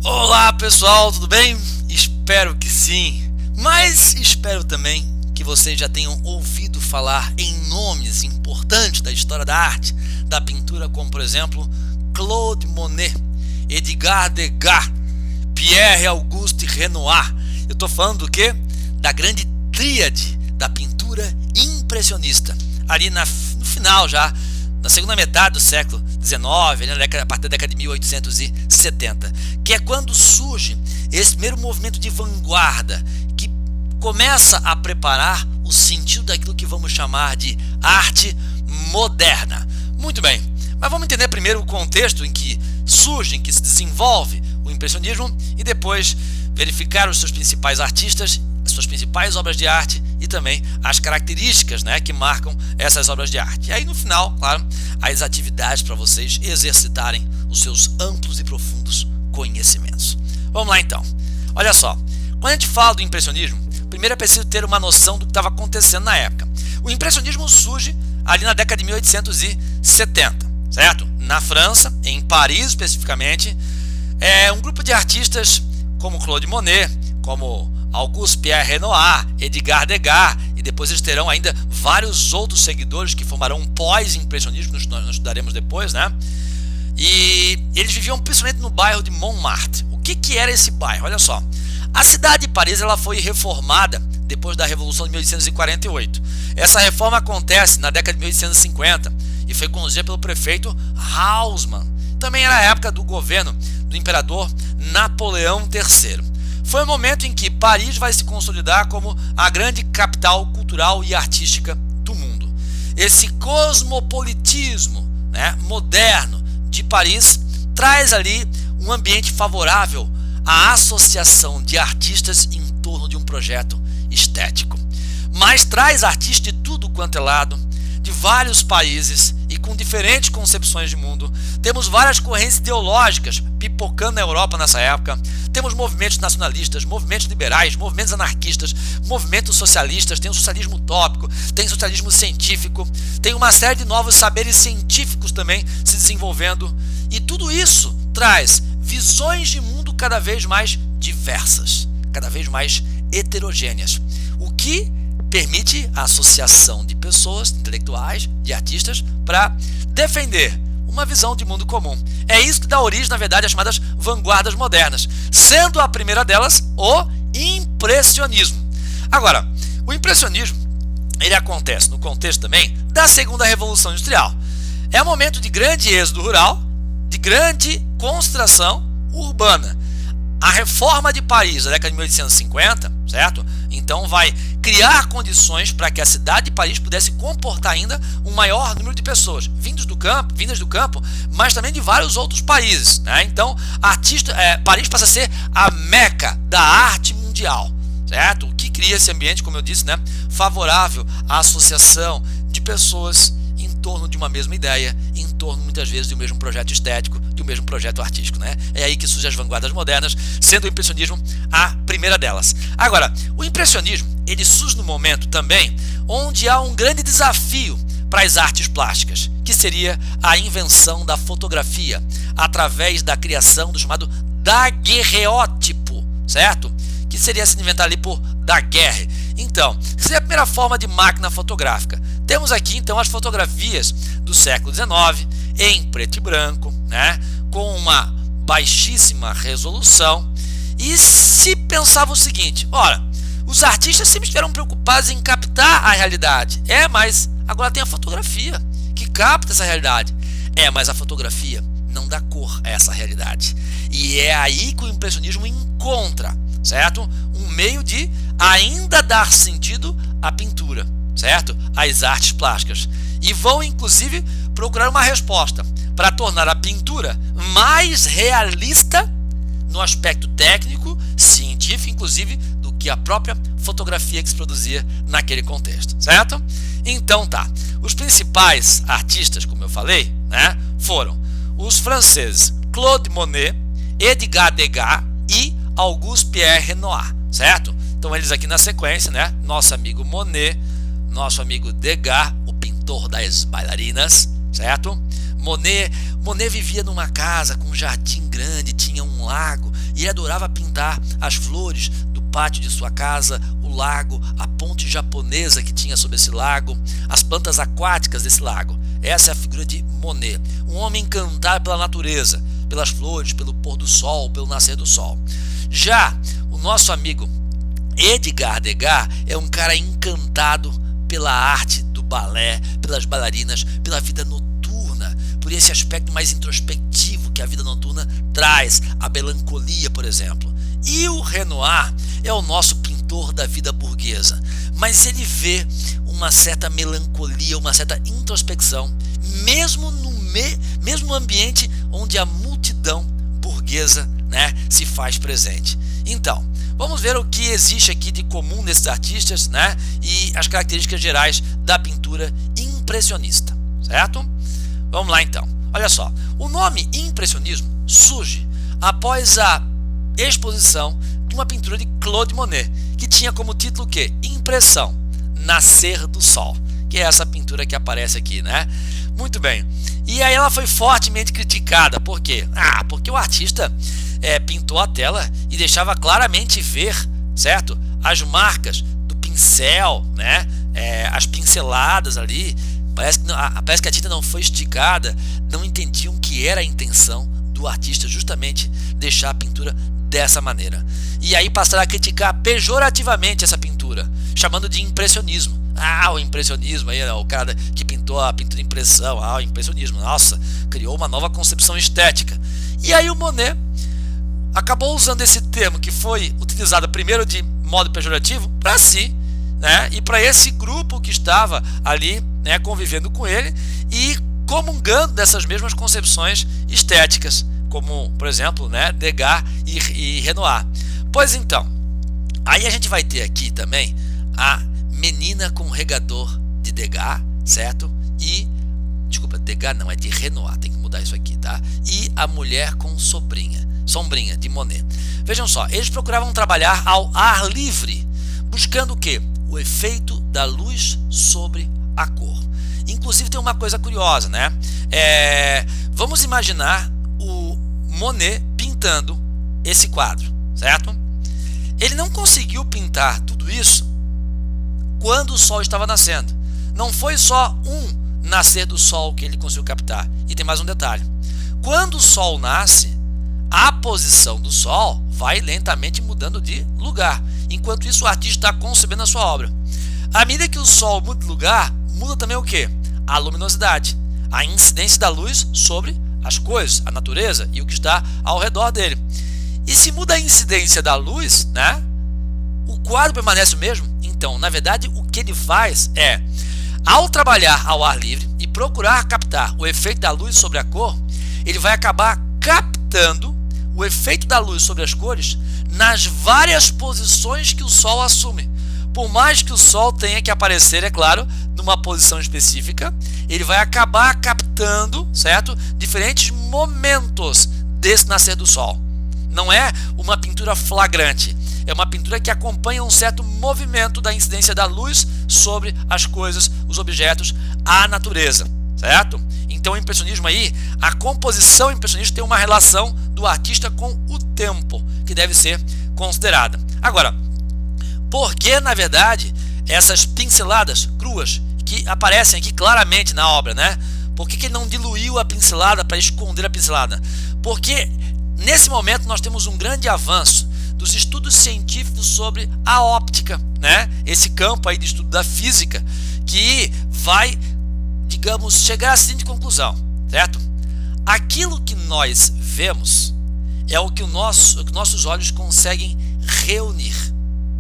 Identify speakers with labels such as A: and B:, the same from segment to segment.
A: Olá pessoal, tudo bem? Espero que sim, mas espero também que vocês já tenham ouvido falar em nomes importantes da história da arte, da pintura, como por exemplo Claude Monet, Edgar Degas, Pierre-Auguste Renoir. Eu estou falando do quê? Da grande tríade da pintura impressionista, ali no final já, na segunda metade do século XIX, a partir da década de 1870, que é quando surge esse primeiro movimento de vanguarda que começa a preparar o sentido daquilo que vamos chamar de arte moderna. Muito bem, mas vamos entender primeiro o contexto em que surge, em que se desenvolve o impressionismo e depois verificar os seus principais artistas, as suas principais obras de arte e também as características, que marcam essas obras de arte. E aí no final, claro, as atividades para vocês exercitarem os seus amplos e profundos conhecimentos. Vamos lá então. Olha só, quando a gente fala do impressionismo, primeiro é preciso ter uma noção do que estava acontecendo na época. O impressionismo surge ali na década de 1870, certo? Na França, em Paris especificamente, um grupo de artistas como Claude Monet, como Auguste Pierre Renoir, Edgar Degas, e depois eles terão ainda vários outros seguidores que formarão um pós-impressionismo, que nós estudaremos depois, E eles viviam principalmente no bairro de Montmartre. O que era esse bairro? Olha só, a cidade de Paris ela foi reformada depois da Revolução de 1848. Essa reforma acontece na década de 1850 e foi conduzida pelo prefeito Haussmann. Também era a época do governo do imperador Napoleão III. Foi o momento em que Paris vai se consolidar como a grande capital cultural e artística do mundo. Esse cosmopolitismo moderno de Paris traz ali um ambiente favorável à associação de artistas em torno de um projeto estético. Mas traz artistas de tudo quanto é lado, de vários países e com diferentes concepções de mundo. Temos várias correntes ideológicas pipocando na Europa nessa época. Temos movimentos nacionalistas, movimentos liberais, movimentos anarquistas, movimentos socialistas, tem o socialismo utópico, tem o socialismo científico, tem uma série de novos saberes científicos também se desenvolvendo. E tudo isso traz visões de mundo cada vez mais diversas, cada vez mais heterogêneas, o que permite a associação de pessoas, intelectuais, de artistas, para defender uma visão de mundo comum. É isso que dá origem, na verdade, às chamadas vanguardas modernas, sendo a primeira delas o impressionismo. Agora, o impressionismo ele acontece no contexto também da segunda revolução industrial. É um momento de grande êxodo rural, de grande concentração urbana. A reforma de Paris, da década de 1850, certo? Então vai criar condições para que a cidade de Paris pudesse comportar ainda um maior número de pessoas vindas do campo, mas também de vários outros países, Então, Paris passa a ser a meca da arte mundial, certo? O que cria esse ambiente, como eu disse, favorável à associação de pessoas em torno de uma mesma ideia, em torno muitas vezes de um mesmo projeto estético, de um mesmo projeto artístico, É aí que surgem as vanguardas modernas, sendo o impressionismo a primeira delas. Agora, o impressionismo ele surge no momento também onde há um grande desafio para as artes plásticas, que seria a invenção da fotografia, através da criação do chamado daguerreótipo, certo? Que seria se inventar ali por Daguerre. Então, seria a primeira forma de máquina fotográfica. Temos aqui então as fotografias do século XIX em preto e branco, com uma baixíssima resolução, e se pensava o seguinte: ora, os artistas sempre estiveram preocupados em captar a realidade, mas agora tem a fotografia que capta essa realidade, mas a fotografia não dá cor a essa realidade, e é aí que o impressionismo encontra, certo? Um meio de ainda dar sentido à pintura, certo? Às artes plásticas, e vão inclusive procurar uma resposta para tornar a pintura mais realista no aspecto técnico, científico, inclusive, do que a própria fotografia que se produzia naquele contexto, certo? Então tá, os principais artistas, como eu falei, foram os franceses Claude Monet, Edgar Degas e Auguste Pierre Renoir, certo? Então eles aqui na sequência, nosso amigo Monet, nosso amigo Degas, o pintor das bailarinas, certo? Monet vivia numa casa com um jardim grande, tinha um lago e ele adorava pintar as flores do pátio de sua casa, o lago, a ponte japonesa que tinha sobre esse lago, as plantas aquáticas desse lago. Essa é a figura de Monet, um homem encantado pela natureza, pelas flores, pelo pôr do sol, pelo nascer do sol. Já o nosso amigo Edgar Degas é um cara encantado pela arte do balé, pelas bailarinas, pela vida noturna, por esse aspecto mais introspectivo que a vida noturna traz, a melancolia, por exemplo. E o Renoir é o nosso pintor da vida burguesa, mas ele vê uma certa melancolia, uma certa introspecção, mesmo no ambiente onde a multidão burguesa, né, se faz presente. Então, vamos ver o que existe aqui de comum nesses artistas, né, e as características gerais da pintura impressionista, certo? Vamos lá então. Olha só, o nome impressionismo surge após a exposição de uma pintura de Claude Monet, que tinha como título o quê? Impressão, Nascer do Sol, que é essa pintura que aparece aqui, né? Muito bem. E aí ela foi fortemente criticada. Por quê? Porque o artista pintou a tela e deixava claramente ver, certo? As marcas do pincel, né? As pinceladas ali. Parece que a tinta não foi esticada. Não entendiam que era a intenção do artista justamente deixar a pintura dessa maneira. E aí passaram a criticar pejorativamente essa pintura, chamando de impressionismo. O impressionismo aí, o cara que pintou a pintura de impressão, o impressionismo, nossa, criou uma nova concepção estética. E aí o Monet acabou usando esse termo que foi utilizado primeiro de modo pejorativo para si, né, e para esse grupo que estava ali, né, convivendo com ele e comungando dessas mesmas concepções estéticas, como, por exemplo, né, Degas e Renoir. Pois então, aí a gente vai ter aqui também a Menina com Regador de Degas, certo? E, desculpa, Degas não, é de Renoir, tem que mudar isso aqui, tá? E a Mulher com Sombrinha, de Monet. Vejam só, eles procuravam trabalhar ao ar livre, buscando o quê? O efeito da luz sobre a cor. Inclusive tem uma coisa curiosa, né? Vamos imaginar o Monet pintando esse quadro, certo? Ele não conseguiu pintar tudo isso quando o sol estava nascendo. Não foi só um nascer do sol que ele conseguiu captar. E tem mais um detalhe. Quando o sol nasce, a posição do sol vai lentamente mudando de lugar. Enquanto isso, o artista está concebendo a sua obra. À medida que o sol muda de lugar, muda também o quê? A luminosidade, a incidência da luz sobre as coisas, a natureza e o que está ao redor dele. E se muda a incidência da luz, né, o quadro permanece o mesmo? Então, na verdade, o que ele faz é, ao trabalhar ao ar livre e procurar captar o efeito da luz sobre a cor, ele vai acabar captando o efeito da luz sobre as cores nas várias posições que o sol assume. Por mais que o sol tenha que aparecer, é claro, numa posição específica, ele vai acabar captando, certo, diferentes momentos desse nascer do sol. Não é uma pintura flagrante, é uma pintura que acompanha um certo movimento da incidência da luz sobre as coisas, os objetos, a natureza, certo? Então o impressionismo aí, a composição impressionista tem uma relação do artista com o tempo, que deve ser considerada. Agora, por que, na verdade, essas pinceladas cruas que aparecem aqui claramente na obra, né? Por que ele não diluiu a pincelada para esconder a pincelada? Porque nesse momento nós temos um grande avanço dos estudos científicos sobre a óptica, né? Esse campo aí de estudo da física que vai, digamos, chegar à seguinte conclusão, certo? Aquilo que nós vemos é o que nossos olhos conseguem reunir,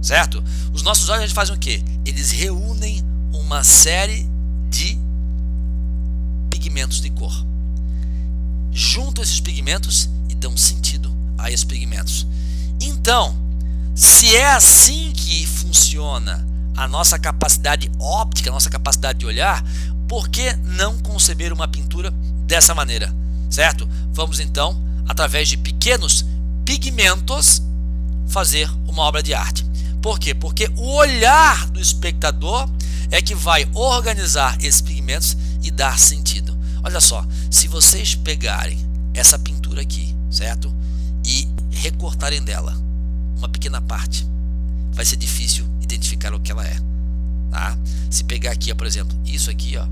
A: certo? Os nossos olhos fazem o quê? Eles reúnem uma série de pigmentos de cor. Juntam esses pigmentos e dão sentido a esses pigmentos. Então, se é assim que funciona a nossa capacidade óptica, a nossa capacidade de olhar, por que não conceber uma pintura dessa maneira, certo? Vamos então, através de pequenos pigmentos, fazer uma obra de arte. Por quê? Porque o olhar do espectador é que vai organizar esses pigmentos e dar sentido. Olha só, se vocês pegarem essa pintura aqui, certo? E recortarem dela uma pequena parte, vai ser difícil identificar o que ela é, tá? Se pegar aqui, ó, por exemplo, isso aqui, ó,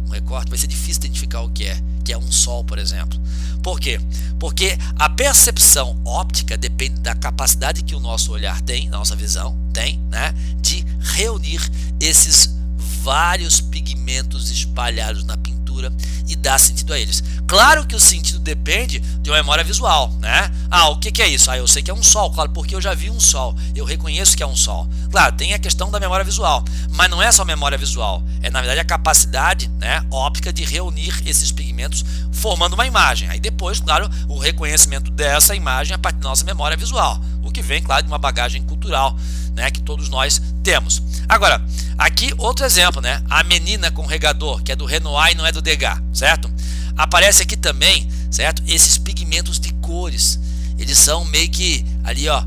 A: um recorte, vai ser difícil identificar o que é um sol, por exemplo. Por quê? Porque a percepção óptica depende da capacidade que o nosso olhar tem, nossa visão tem, né, de reunir esses vários pigmentos espalhados na pintura e dar sentido a eles. Claro que o sentido depende de uma memória visual, né? O que é isso? Eu sei que é um sol, claro, porque eu já vi um sol, eu reconheço que é um sol. Claro, tem a questão da memória visual, mas não é só memória visual, é na verdade a capacidade, né, óptica de reunir esses pigmentos formando uma imagem. Aí depois, claro, o reconhecimento dessa imagem a partir da nossa memória visual, o que vem, claro, de uma bagagem cultural, né, que todos nós temos. Agora, aqui outro exemplo, né? A menina com regador, que é do Renoir e não é do Degas, certo? Aparece aqui também, certo? Esses pigmentos de cores, eles são meio que ali, ó,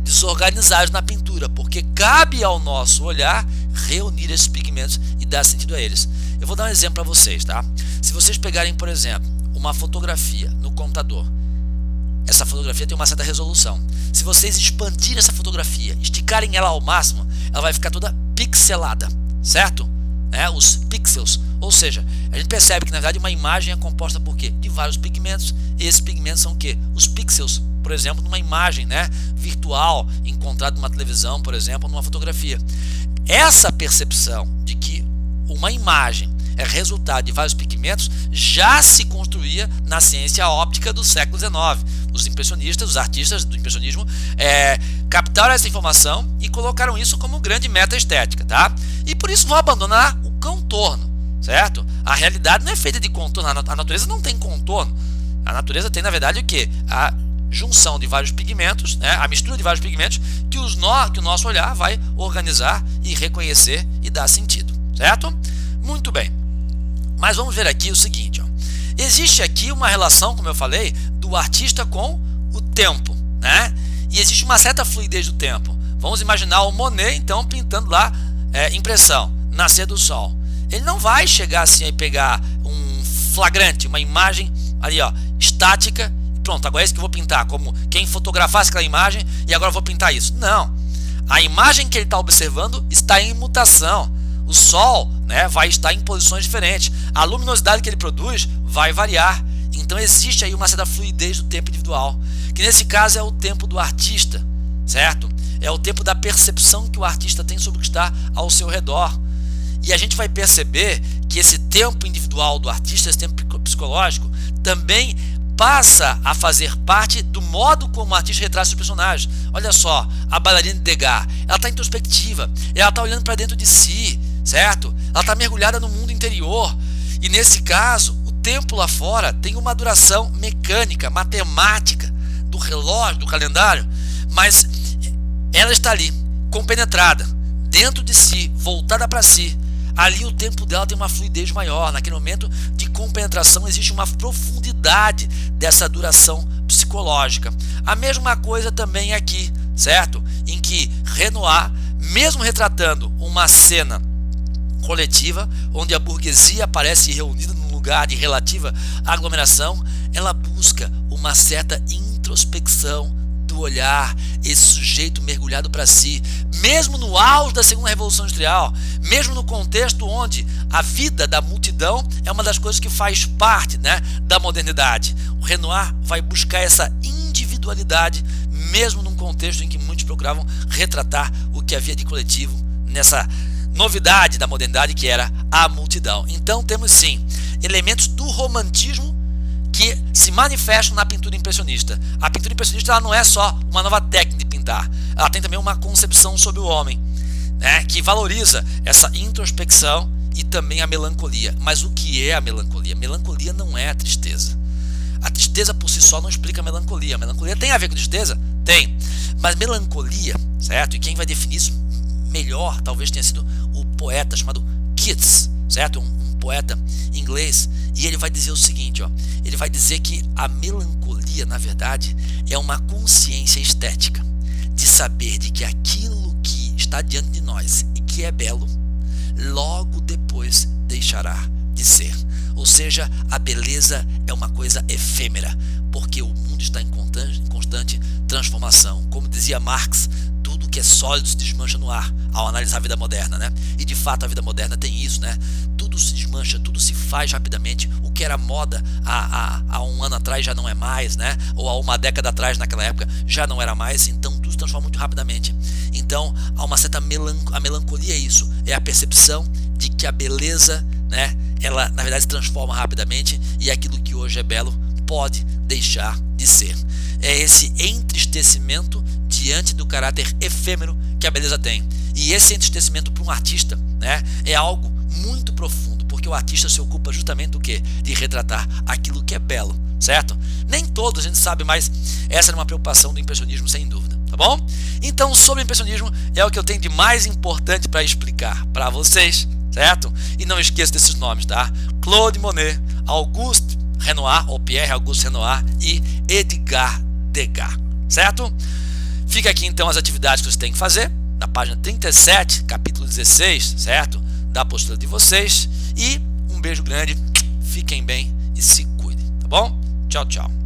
A: desorganizados na pintura, porque cabe ao nosso olhar reunir esses pigmentos e dar sentido a eles. Eu vou dar um exemplo para vocês, tá? Se vocês pegarem, por exemplo, uma fotografia no computador, essa fotografia tem uma certa resolução. Se vocês expandirem essa fotografia, esticarem ela ao máximo, ela vai ficar toda pixelada, certo? Os pixels, ou seja, a gente percebe que na verdade uma imagem é composta por quê? De vários pigmentos. E esses pigmentos são o quê? Os pixels, por exemplo, numa imagem, né, virtual encontrada numa televisão, por exemplo, numa fotografia. Essa percepção de que uma imagem é resultado de vários pigmentos já se construía na ciência óptica do século XIX. Os impressionistas, os artistas do impressionismo captaram essa informação e colocaram isso como grande meta estética, tá? E por isso vão abandonar o contorno, certo? A realidade não é feita de contorno, a natureza não tem contorno. A natureza tem, na verdade, o que? A junção de vários pigmentos, né? A mistura de vários pigmentos que o nosso olhar vai organizar e reconhecer e dar sentido, certo? Muito bem. Mas vamos ver aqui o seguinte, ó. Existe aqui uma relação, como eu falei, do artista com o tempo, né? E existe uma certa fluidez do tempo. Vamos imaginar o Monet, então, pintando lá impressão, nascer do sol. Ele não vai chegar assim e pegar um flagrante, uma imagem ali, ó, estática, e pronto, agora é isso que eu vou pintar, como quem fotografasse aquela imagem e agora eu vou pintar isso. Não. A imagem que ele está observando está em mutação. O sol, né, vai estar em posições diferentes. A luminosidade que ele produz vai variar. Então existe aí uma certa fluidez do tempo individual, que nesse caso é o tempo do artista, certo? É o tempo da percepção que o artista tem sobre o que está ao seu redor. E a gente vai perceber que esse tempo individual do artista, esse tempo psicológico, também passa a fazer parte do modo como o artista retrata seus personagens. Olha só, a bailarina de Degas, ela está introspectiva, ela está olhando para dentro de si, certo? Ela está mergulhada no mundo interior. E nesse caso, o tempo lá fora tem uma duração mecânica, matemática, do relógio, do calendário, mas ela está ali, compenetrada, dentro de si, voltada para si. Ali o tempo dela tem uma fluidez maior. Naquele momento de compenetração existe uma profundidade dessa duração psicológica. A mesma coisa também aqui, certo? Em que Renoir, mesmo retratando uma cena coletiva, onde a burguesia aparece reunida num lugar de relativa aglomeração, ela busca uma certa introspecção do olhar, esse sujeito mergulhado para si, mesmo no auge da segunda revolução industrial, mesmo no contexto onde a vida da multidão é uma das coisas que faz parte, né, da modernidade. O Renoir vai buscar essa individualidade, mesmo num contexto em que muitos procuravam retratar o que havia de coletivo nessa novidade da modernidade, que era a multidão. Então temos sim elementos do romantismo que se manifestam na pintura impressionista. A pintura impressionista ela não é só uma nova técnica de pintar, ela tem também uma concepção sobre o homem, né, que valoriza essa introspecção e também a melancolia. Mas o que é a melancolia? Melancolia não é a tristeza. A tristeza por si só não explica a melancolia. A melancolia tem a ver com tristeza? Tem. Mas melancolia, certo? E quem vai definir isso melhor talvez tenha sido o poeta chamado Keats, certo? Um poeta inglês. E ele vai dizer o seguinte, ó, ele vai dizer que a melancolia, na verdade, é uma consciência estética, de saber de que aquilo que está diante de nós e que é belo, logo depois deixará de ser. Ou seja, a beleza é uma coisa efêmera. porque o mundo está em constante transformação. Como dizia Marx, tudo que é sólido se desmancha no ar, ao analisar a vida moderna, né? E de fato a vida moderna tem isso, né? Tudo se desmancha, tudo se faz rapidamente. O que era moda há um ano atrás já não é mais, né? Ou há uma década atrás, naquela época, já não era mais. Então tudo se transforma muito rapidamente. Então há uma certa a melancolia, é isso, é a percepção de que a beleza, né, ela na verdade se transforma rapidamente, e aquilo que hoje é belo pode deixar de ser. É esse entristecimento diante do caráter efêmero que a beleza tem. E esse entristecimento para um artista, né, é algo muito profundo, porque o artista se ocupa justamente do quê? De retratar aquilo que é belo, certo? Nem todos a gente sabe, mas essa é uma preocupação do impressionismo, sem dúvida, tá bom? Então, sobre o impressionismo é o que eu tenho de mais importante para explicar para vocês, certo? E não esqueça desses nomes, tá? Claude Monet, Auguste Renoir, ou Pierre Auguste Renoir, e Edgar Degas, certo? Fica aqui então as atividades que vocês têm que fazer, na página 37, capítulo 16, certo? Da apostila de vocês. E um beijo grande, fiquem bem e se cuidem, tá bom? Tchau, tchau.